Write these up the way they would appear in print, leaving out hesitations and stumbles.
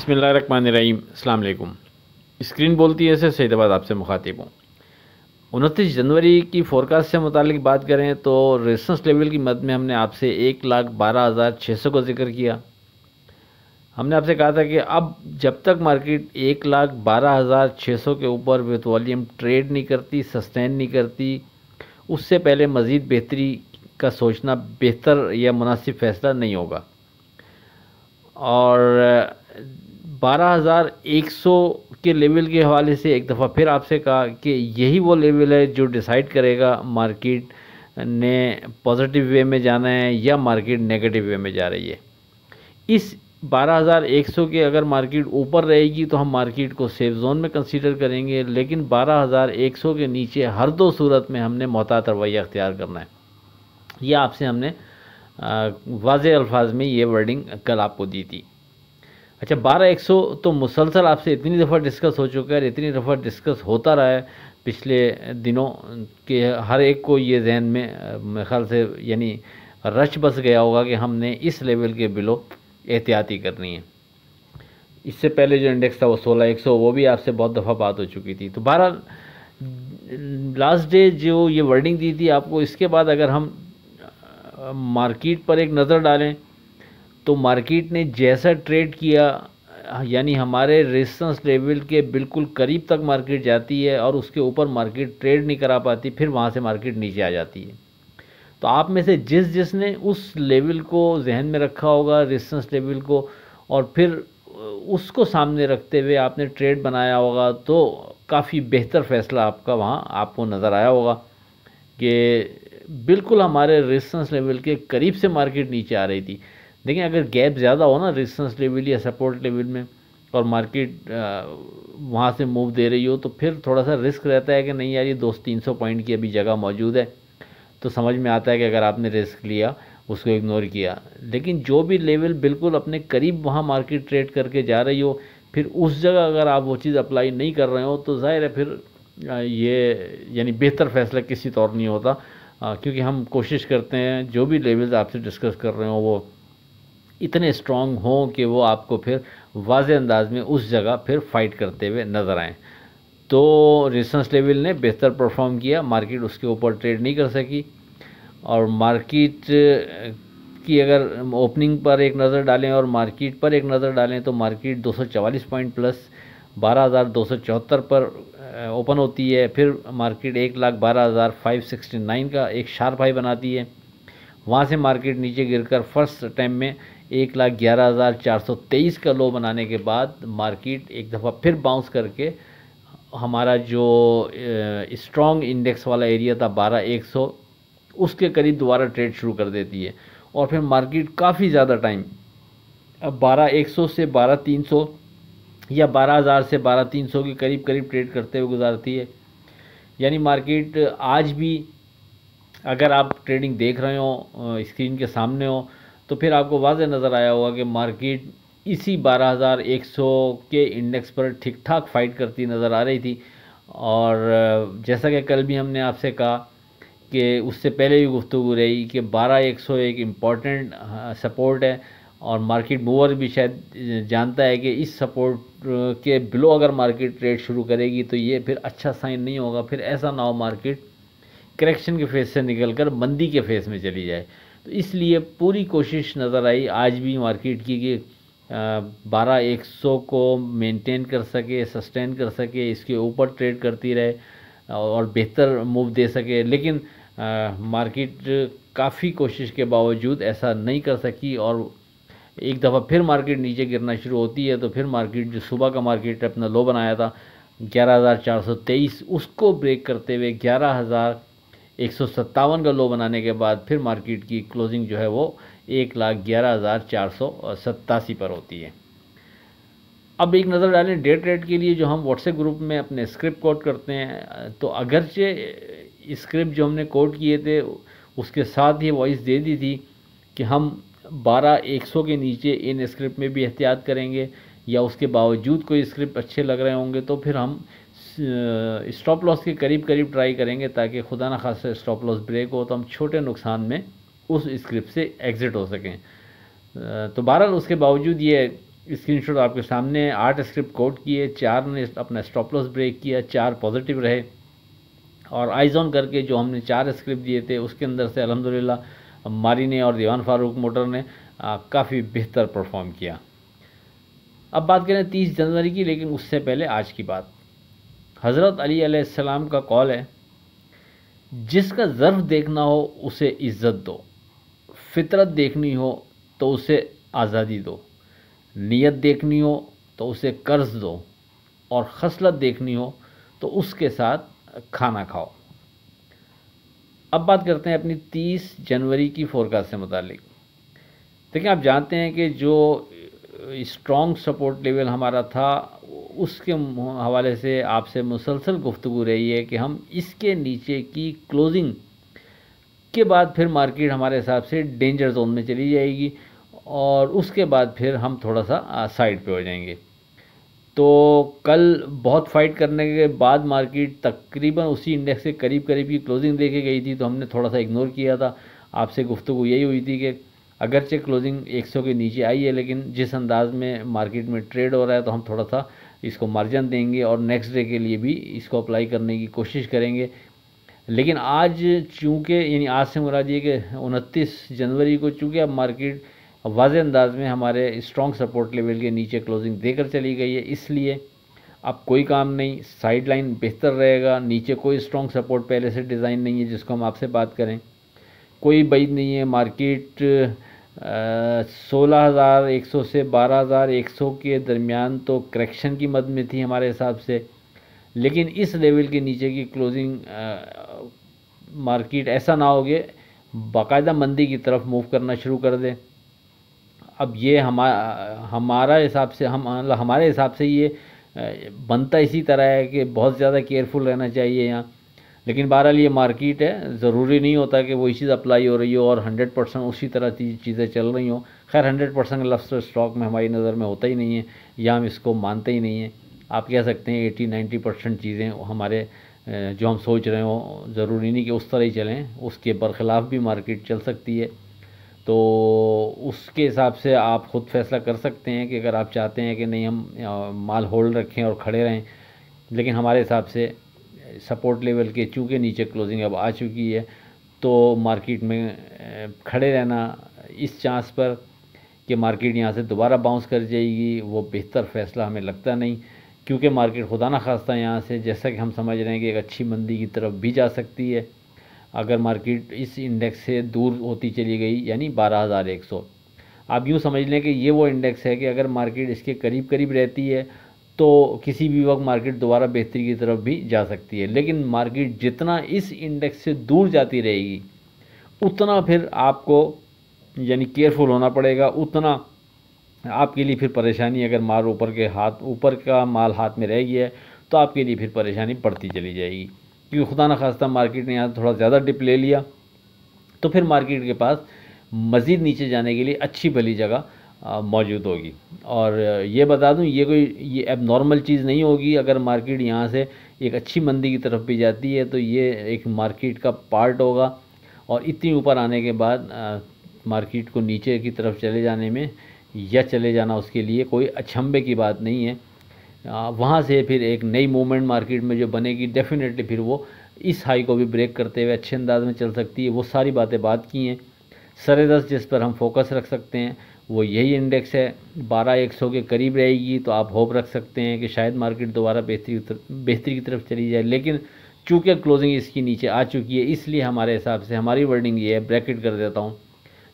बिस्मिल्लाहिर्रहमानिर्रहीम। अस्सलाम वालेकुम। स्क्रीन बोलती है, ऐसे सईदाबाद आपसे मुखातिब हूँ। 29 जनवरी की फोरकास्ट से मुतालिक बात करें तो रेजिस्टेंस लेवल की मद में हमने आपसे 1,12,600 का जिक्र किया। हमने आपसे कहा था कि अब जब तक मार्केट 1,12,600 के ऊपर विद वॉल्यूम ट्रेड नहीं करती, सस्टेन नहीं करती, उससे पहले मज़ीद बेहतरी का सोचना बेहतर या मुनासिब फ़ैसला नहीं होगा। और 12,100 के लेवल के हवाले से एक दफ़ा फिर आपसे कहा कि यही वो लेवल है जो डिसाइड करेगा मार्केट ने पॉजिटिव वे में जाना है या मार्केट नेगेटिव वे में जा रही है। इस 12,100 के अगर मार्केट ऊपर रहेगी तो हम मार्केट को सेफ जोन में कंसीडर करेंगे, लेकिन 12,100 के नीचे हर दो सूरत में हमने मोहतात रवैया अख्तियार करना है। यह आपसे हमने वाज़े अल्फाज में ये वर्डिंग कल आपको दी थी। अच्छा, 12,100 तो मुसलसल आपसे इतनी दफ़ा डिस्कस हो चुका है, इतनी दफ़ा डिस्कस होता रहा है पिछले दिनों के हर एक को ये जहन में मेरे ख्याल से यानी रच बस गया होगा कि हमने इस लेवल के बिलो एहतियाती करनी है। इससे पहले जो इंडेक्स था वो 16,100, वो भी आपसे बहुत दफ़ा बात हो चुकी थी। तो 12 लास्ट डे जो ये वर्डिंग दी थी आपको, इसके बाद अगर हम मार्केट पर एक नज़र डालें तो मार्केट ने जैसा ट्रेड किया, यानी हमारे रेजिस्टेंस लेवल के बिल्कुल करीब तक मार्केट जाती है और उसके ऊपर मार्केट ट्रेड नहीं करा पाती, फिर वहाँ से मार्केट नीचे आ जाती है। तो आप में से जिसने उस लेवल को जहन में रखा होगा, रेजिस्टेंस लेवल को, और फिर उसको सामने रखते हुए आपने ट्रेड बनाया होगा, तो काफ़ी बेहतर फ़ैसला आपका वहाँ आपको नज़र आया होगा कि बिल्कुल हमारे रेजिस्टेंस लेवल के करीब से मार्केट नीचे आ रही थी। देखिए, अगर गैप ज़्यादा हो ना रेजिस्टेंस लेवल या सपोर्ट लेवल में और मार्केट वहाँ से मूव दे रही हो, तो फिर थोड़ा सा रिस्क रहता है कि नहीं यार, ये 200-300 पॉइंट की अभी जगह मौजूद है। तो समझ में आता है कि अगर आपने रिस्क लिया, उसको इग्नोर किया। लेकिन जो भी लेवल बिल्कुल अपने करीब वहाँ मार्केट ट्रेड करके जा रही हो, फिर उस जगह अगर आप वो चीज़ अप्लाई नहीं कर रहे हो, तो ज़ाहिर है फिर ये यानी बेहतर फ़ैसला किसी तौर नहीं होता, क्योंकि हम कोशिश करते हैं जो भी लेवल्स आपसे डिस्कस कर रहे हो वो इतने स्ट्रॉन्ग हों कि वो आपको फिर वाज़े अंदाज में उस जगह फिर फाइट करते हुए नज़र आएँ। तो रेजिस्टेंस लेवल ने बेहतर परफॉर्म किया, मार्केट उसके ऊपर ट्रेड नहीं कर सकी। और मार्केट की अगर ओपनिंग पर एक नज़र डालें और मार्केट पर एक नज़र डालें तो मार्केट 244 पॉइंट प्लस 12,274 पर ओपन होती है। फिर मार्केट 1,12,569 का एक शार्प हाई बनाती है। वहाँ से मार्केट नीचे गिरकर फर्स्ट टाइम में 1,11,423 का लो बनाने के बाद मार्केट एक दफ़ा फिर बाउंस करके हमारा जो स्ट्रॉन्ग इंडेक्स वाला एरिया था 12,100, उसके करीब दोबारा ट्रेड शुरू कर देती है। और फिर मार्केट काफ़ी ज़्यादा टाइम अब 12,100 से 12,300 या 12,000 से 12,300 के करीब करीब ट्रेड करते हुए गुजारती है। यानी मार्केट आज भी अगर आप ट्रेडिंग देख रहे हो, स्क्रीन के सामने हो, तो फिर आपको वाज़े नज़र आया होगा कि मार्केट इसी 12,100 के इंडेक्स पर ठीक ठाक फाइट करती नज़र आ रही थी। और जैसा कि कल भी हमने आपसे कहा कि उससे पहले भी गुफ्तगू रही कि 12,100 एक इम्पॉर्टेंट सपोर्ट है, और मार्केट मूवर भी शायद जानता है कि इस सपोर्ट के बिलो अगर मार्केट ट्रेड शुरू करेगी तो ये फिर अच्छा साइन नहीं होगा, फिर ऐसा ना हो मार्केट करेक्शन के फेज़ से निकलकर मंदी के फेज़ में चली जाए। तो इसलिए पूरी कोशिश नज़र आई आज भी मार्केट की कि 12,100 को मेंटेन कर सके, सस्टेन कर सके, इसके ऊपर ट्रेड करती रहे और बेहतर मूव दे सके। लेकिन मार्केट काफ़ी कोशिश के बावजूद ऐसा नहीं कर सकी, और एक दफ़ा फिर मार्केट नीचे गिरना शुरू होती है। तो फिर मार्केट जो सुबह का मार्केट अपना लो बनाया था 11,423, उसको ब्रेक करते हुए 11,157 का लो बनाने के बाद फिर मार्केट की क्लोजिंग जो है वो 1,11,487 पर होती है। अब एक नज़र डालें डे ट्रेड के लिए जो हम व्हाट्सएप ग्रुप में अपने स्क्रिप्ट कोड करते हैं। तो अगरचे स्क्रिप्ट जो हमने कोड किए थे उसके साथ ये वॉइस दे दी थी कि हम 12,100 के नीचे इन स्क्रिप्ट में भी एहतियात करेंगे, या उसके बावजूद कोई स्क्रिप्ट अच्छे लग रहे होंगे तो फिर हम स्टॉप लॉस के करीब करीब ट्राई करेंगे, ताकि खुदा न खासा स्टॉप लॉस ब्रेक हो तो हम छोटे नुकसान में उस स्क्रिप्ट से एग्ज़िट हो सकें। तो बहरहाल उसके बावजूद ये स्क्रीनशॉट आपके सामने 8 स्क्रिप्ट कोट किए, 4 ने अपना स्टॉप लॉस ब्रेक किया, 4 पॉजिटिव रहे। और आइज ऑन करके जो हमने 4 स्क्रिप्ट दिए थे उसके अंदर से अल्हम्दुलिल्लाह मारी ने और दीवान फारूक मोटर ने काफ़ी बेहतर परफॉर्म किया। अब बात करें 30 जनवरी की, लेकिन उससे पहले आज की बात। हज़रत अली अलैहिस्सलाम का कॉल है, जिसका ज़र्फ देखना हो उसे इज़्ज़त दो, फितरत देखनी हो तो उसे आज़ादी दो, नियत देखनी हो तो उसे कर्ज दो, और खसलत देखनी हो तो उसके साथ खाना खाओ। अब बात करते हैं अपनी 30 जनवरी की फोरकास्ट से मुतालिक। देखिए, आप जानते हैं कि जो स्ट्रॉन्ग सपोर्ट लेवल हमारा था उसके हवाले से आपसे मुसलसल गुफ्तगू रही है कि हम इसके नीचे की क्लोजिंग के बाद फिर मार्केट हमारे हिसाब से डेंजर जोन में चली जाएगी और उसके बाद फिर हम थोड़ा सा साइड पे हो जाएंगे। तो कल बहुत फाइट करने के बाद मार्केट तकरीबन उसी इंडेक्स के करीब करीब की क्लोजिंग देके गई थी, तो हमने थोड़ा सा इग्नोर किया था। आपसे गुफ्तगू यही हुई थी कि अगरचे क्लोजिंग 100 के नीचे आई है, लेकिन जिस अंदाज में मार्केट में ट्रेड हो रहा है तो हम थोड़ा सा इसको मार्जिन देंगे और नेक्स्ट डे के लिए भी इसको अप्लाई करने की कोशिश करेंगे। लेकिन आज चूँकि यानी आज से मुराद ये कि 29 जनवरी को चूँकि अब मार्केट वाज़े अंदाज में हमारे स्ट्रॉन्ग सपोर्ट लेवल के नीचे क्लोजिंग देकर चली गई है, इसलिए अब कोई काम नहीं, साइड लाइन बेहतर रहेगा। नीचे कोई स्ट्रॉन्ग सपोर्ट पहले से डिज़ाइन नहीं है जिसको हम आपसे बात करें, कोई बईद नहीं है। मार्केट 16,100 से 12,100 के दरमियान तो करेक्शन की मद में थी हमारे हिसाब से, लेकिन इस लेवल के नीचे की क्लोजिंग मार्केट ऐसा ना हो कि बाकायदा मंदी की तरफ मूव करना शुरू कर दे। अब ये हमारा हिसाब से हमारे हिसाब से ये बनता इसी तरह है कि बहुत ज़्यादा केयरफुल रहना चाहिए यहाँ। लेकिन बहरहाल ये मार्केट है, ज़रूरी नहीं होता कि वही चीज़ अप्लाई हो रही हो और 100% उसी तरह चीज़ें चल रही हों। खैर 100% लफ्ज़ स्टॉक में हमारी नज़र में होता ही नहीं है, या हम इसको मानते ही नहीं हैं। आप कह सकते हैं 80-90% चीज़ें हमारे जो हम सोच रहे हो ज़रूरी नहीं कि उस तरह ही चलें, उसके बरखिलाफ़ भी मार्केट चल सकती है। तो उसके हिसाब से आप ख़ुद फैसला कर सकते हैं कि अगर आप चाहते हैं कि नहीं हम माल होल्ड रखें और खड़े रहें। लेकिन हमारे हिसाब से सपोर्ट लेवल के चूँकि नीचे क्लोजिंग अब आ चुकी है, तो मार्केट में खड़े रहना इस चांस पर कि मार्केट यहाँ से दोबारा बाउंस कर जाएगी, वो बेहतर फ़ैसला हमें लगता नहीं। क्योंकि मार्केट खुदा न खास्ता यहाँ से, जैसा कि हम समझ रहे हैं कि एक अच्छी मंदी की तरफ भी जा सकती है अगर मार्केट इस इंडेक्स से दूर होती चली गई, यानी 12,100। आप यूँ समझ लें कि ये वो इंडेक्स है कि अगर मार्केट इसके करीब करीब रहती है तो किसी भी वक्त मार्केट दोबारा बेहतरी की तरफ भी जा सकती है। लेकिन मार्केट जितना इस इंडेक्स से दूर जाती रहेगी उतना फिर आपको यानी केयरफुल होना पड़ेगा, उतना आपके लिए फिर परेशानी। अगर माल ऊपर का माल हाथ में रह गया है तो आपके लिए फिर परेशानी बढ़ती चली जाएगी, क्योंकि खुदा न खास्ता मार्केट ने यहाँ थोड़ा ज़्यादा डिप ले लिया तो फिर मार्केट के पास मज़ीद नीचे जाने के लिए अच्छी भली जगह मौजूद होगी। और ये बता दूं, ये अब नॉर्मल चीज़ नहीं होगी। अगर मार्केट यहाँ से एक अच्छी मंदी की तरफ भी जाती है तो ये एक मार्केट का पार्ट होगा, और इतनी ऊपर आने के बाद मार्केट को नीचे की तरफ चले जाने में या चले जाना उसके लिए कोई अचंभे की बात नहीं है। वहाँ से फिर एक नई मूवमेंट मार्केट में जो बनेगी, डेफिनेटली फिर वो इस हाई को भी ब्रेक करते हुए अच्छे अंदाज में चल सकती है। वो सारी बातें बात की हैं। सरेदस्त जिस पर हम फोकस रख सकते हैं वो यही इंडेक्स है, 12,100 के करीब रहेगी तो आप होप रख सकते हैं कि शायद मार्केट दोबारा बेहतरी की तरफ चली जाए। लेकिन चूँकि क्लोजिंग इसकी नीचे आ चुकी है, इसलिए हमारे हिसाब से हमारी वर्डिंग ये है, ब्रैकेट कर देता हूँ,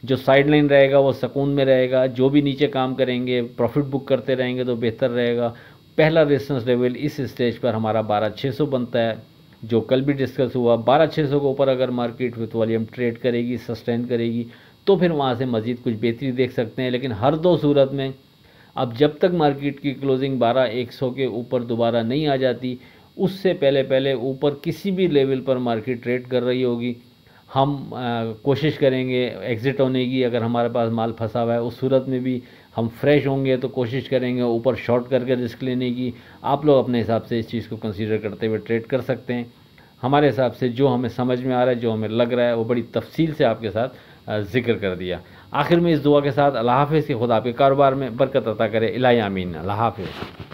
जो साइड लाइन रहेगा वो सुकून में रहेगा। जो भी नीचे काम करेंगे प्रॉफिट बुक करते रहेंगे तो बेहतर रहेगा। पहला रेजिस्टेंस लेवल इस स्टेज पर हमारा 12,600 बनता है, जो कल भी डिस्कस हुआ। 12,600 के ऊपर अगर मार्केट विथ वॉल्यूम ट्रेड करेगी, सस्टेन करेगी, तो फिर वहाँ से मज़ीद कुछ बेहतरी देख सकते हैं। लेकिन हर दो सूरत में अब जब तक मार्केट की क्लोजिंग 12,100 के ऊपर दोबारा नहीं आ जाती, उससे पहले ऊपर किसी भी लेवल पर मार्केट ट्रेड कर रही होगी, हम कोशिश करेंगे एग्ज़िट होने की। अगर हमारे पास माल फंसा हुआ है उस सूरत में भी हम फ्रेश होंगे तो कोशिश करेंगे ऊपर शॉर्ट करके रिस्क लेने की। आप लोग अपने हिसाब से इस चीज़ को कंसीडर करते हुए ट्रेड कर सकते हैं। हमारे हिसाब से जो हमें समझ में आ रहा है, जो हमें लग रहा है, वो बड़ी तफसील से आपके साथ ज़िक्र कर दिया। आखिर में इस दुआ के साथ अल्लाह हाफ़िज़ कि खुदा आपके कारोबार में बरकत अता करे। इलाही आमीन। अल्लाह हाफ़िज़।